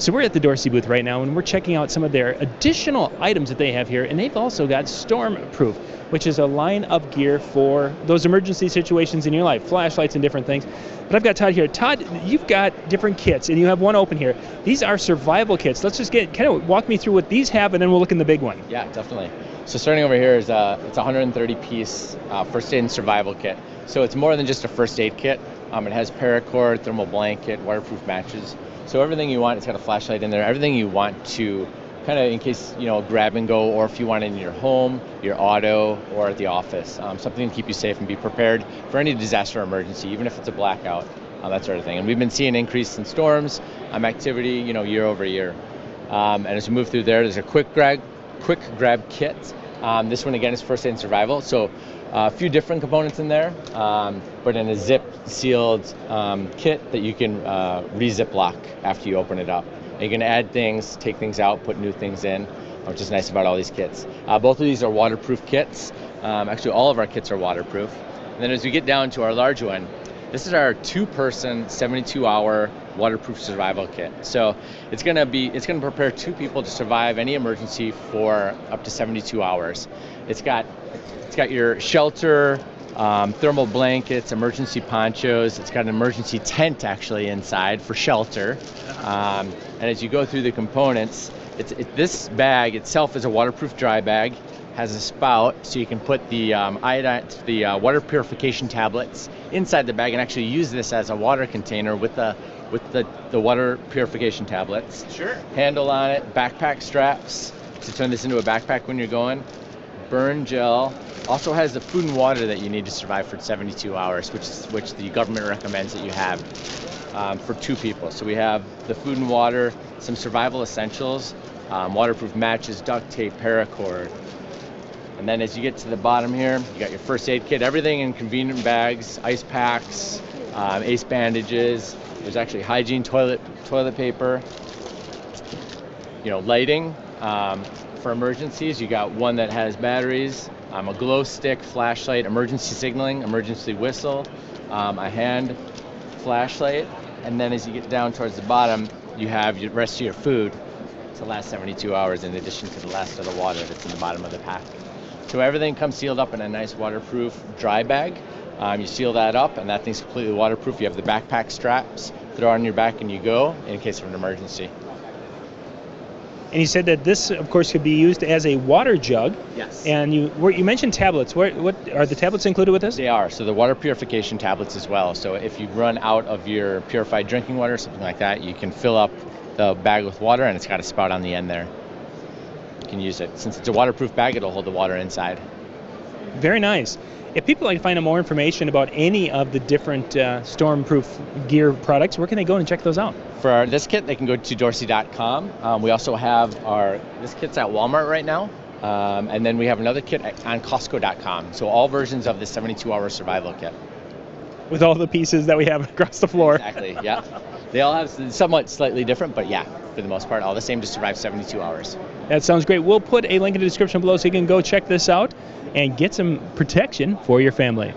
So we're at the Dorsey booth right now, and we're checking out some of their additional items that they have here, and they've also got Stormproof, which is a line of gear for those emergency situations in your life, flashlights and different things. But I've got Todd here. Todd, you've got different kits, and you have one open here. These are survival kits. Let's just kind of walk me through what these have, and then we'll look in the big one. Yeah, definitely. So starting over here is it's a 130-piece first aid and survival kit. So it's more than just a first aid kit. It has paracord, thermal blanket, waterproof matches. So everything you want, it's got a flashlight in there. Everything you want to kind of, in case, grab and go, or if you want it in your home, your auto, or at the office. Something to keep you safe and be prepared for any disaster or emergency, even if it's a blackout, that sort of thing. And we've been seeing an increase in storms, activity, year over year. And as we move through there's a quick grab kit. This one, again, is first aid and survival. So a few different components in there, but in a zip-sealed kit that you can re-zip lock after you open it up. And you can add things, take things out, put new things in, which is nice about all these kits. Both of these are waterproof kits. Actually, all of our kits are waterproof. And then as we get down to our large one, this is our two-person, 72-hour waterproof survival kit. So it's going to prepare two people to survive any emergency for up to 72 hours. It's got your shelter, thermal blankets, emergency ponchos. It's got an emergency tent actually inside for shelter. And as you go through the components, this bag itself is a waterproof dry bag. Has a spout so you can put the water purification tablets inside the bag and actually use this as a water container with the water purification tablets. Sure. Handle on it, backpack straps to turn this into a backpack when you're going. Burn gel. Also has the food and water that you need to survive for 72 hours, which the government recommends that you have for two people. So we have the food and water, some survival essentials, waterproof matches, duct tape, paracord. And then as you get to the bottom here, you got your first aid kit, everything in convenient bags, ice packs, ace bandages. There's actually hygiene toilet paper, lighting for emergencies. You got one that has batteries, a glow stick, flashlight, emergency signaling, emergency whistle, a hand flashlight. And then as you get down towards the bottom, you have the rest of your food to last 72 hours in addition to the last of the water that's in the bottom of the pack. So everything comes sealed up in a nice waterproof dry bag. You seal that up, and that thing's completely waterproof. You have the backpack straps, throw it on your back, and you go in case of an emergency. And you said that this, of course, could be used as a water jug. Yes. And you mentioned tablets. What are the tablets included with this? They are. So the water purification tablets as well. So if you run out of your purified drinking water, something like that, you can fill up the bag with water, and it's got a spout on the end there. You can use it. Since it's a waterproof bag, it'll hold the water inside. Very nice. If people like to find out more information about any of the different stormproof gear products, where can they go and check those out? For this kit, they can go to dorsey.com. We also have this kit's at Walmart right now. And then we have another kit on Costco.com. So all versions of the 72-hour survival kit. With all the pieces that we have across the floor. Exactly, yeah. They all have somewhat slightly different, but yeah, for the most part, all the same to survive 72 hours. That sounds great. We'll put a link in the description below so you can go check this out and get some protection for your family.